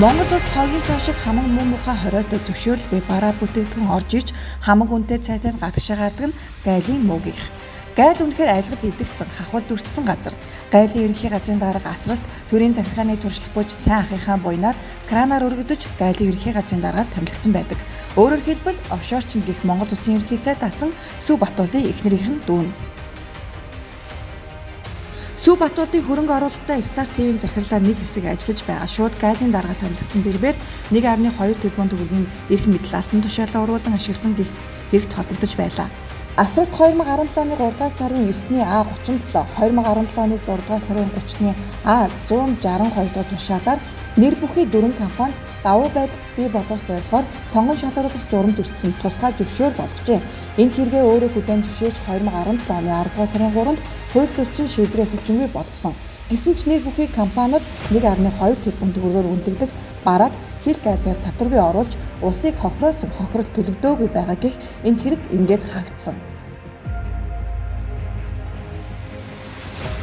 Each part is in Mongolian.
Монгол улс хогийн сав шиг хамаг мөн мухай хориотой зөвшөөрөлгүй бараа бүтээгдэхүүн орж ирж хамаг үнэтэй цайтай гадагшаагадаг нь гайлын муугийнх. Гайл үнэхээр айлгад идэгцэн хахвал дүрцсэн газар. Гайлын ерөнхий газрын дарга асралт төрийн захиргааны туршлага буж сайн ахыхаа буйнаар кранаар өргөдөж гайлын ерөнхий газрын даргаар томилгдсон байдаг. Өөрөөр хэлбэл офшорчин гих Монгол улсын ерөнхий сайд асан Сүв Батболдын эхнэрийнхэн дүүн. Сүв Батболдын хөрөнгө оруулалттай Стар ТV-ийн захирлаар нэг хэсэг ажиллаж байгаа шууд гайлын дарга томилгдсон тэрбээр 1.2 тэрбум төгрөгийн эрх мэдэл алтан тушаалаа уруулан ашигласан гэх хэрэгт холбогдож байлаа. Асралт 2017 оны 3 дугаар сарын 9-ний А37, 2017 оны 6 дугаар сарын 30-ны А162 дугаар тушаалаар нэр бүхий 4 компанид давуу байдал бий болгох зорилгоор сонгон шалгаруулах журамж өртсөн тусгай зөвшөөрөл олгожээ. Энэ хэрэгээ өөрөө хүлээн зөвшөөрч 2017 оны 10 дугаар сарын 3-нд хууль зөрчил шийдвэрээ хүчингүй болгосон. Гэсэн ч нэр бүхий компаниуд 1.2 тэрбум төгрөгөөр үнэлэгдэх барааг хил гайлгаар татваргүй оруулж улсыг хохироосон хохирол төлөгдөөгүй байгаа гэх энэ хэрэг ингээд хаагдсан.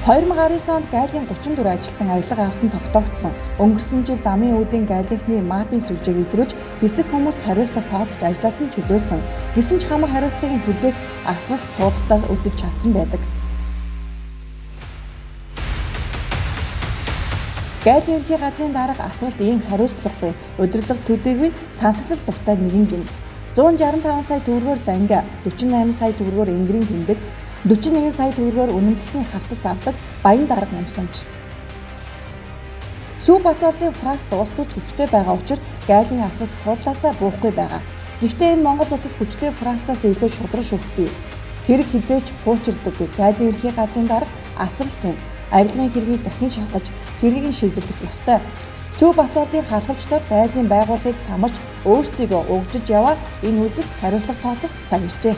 2019 онд гайлын 34 ажилтан авилга авсан тогтоогдсон. Өнгөрсөн жил замын үүдийн гайлынхны мапын сүлжээг илрүүж хэсэг хүмүүст хариуцлага тооцож ажилласан чөлөөлсөн. Гэсэн ч хамаг хариуцлагыг хүлээх асралт суудалтаас үлдэж чадсан байдаг. Гайлын ерөнхий газрын дарга асралт ийм хариуцлагагүй, удирдлага төдийгүй тансаглалт дуртай нэгэн гин. 165 сая төгрөгөөр занга, 48 сая төгрөгөөр энгэрийн тэмдэг, 41 сая төгрөгөөр үнэмлэхний хавтас авдаг баян дарга намсамж. Сүв Батболдын фракц улс төрд хүчтэй байгаа учраас гайлын асралт суудлаасаа буухгүй байгаа. Гэхдээ энэ Монгол улсад хүчтэй фракцаас илүү шудраг шүүхгүй. Хэрэг хизээч хуучирдаггүй. Гайлын ерөнхий газрын дарга асралтын авилгын хэргийг дахин шалгаж хэргийг шийдвэрлэх ёстой. Сүв Батболдын халхавчдаар гайлын байгууллагыг самарч өөрсдийгөө угжиж яваа энэ үйлдэлд хариуцлага тооцох цаг иржээ.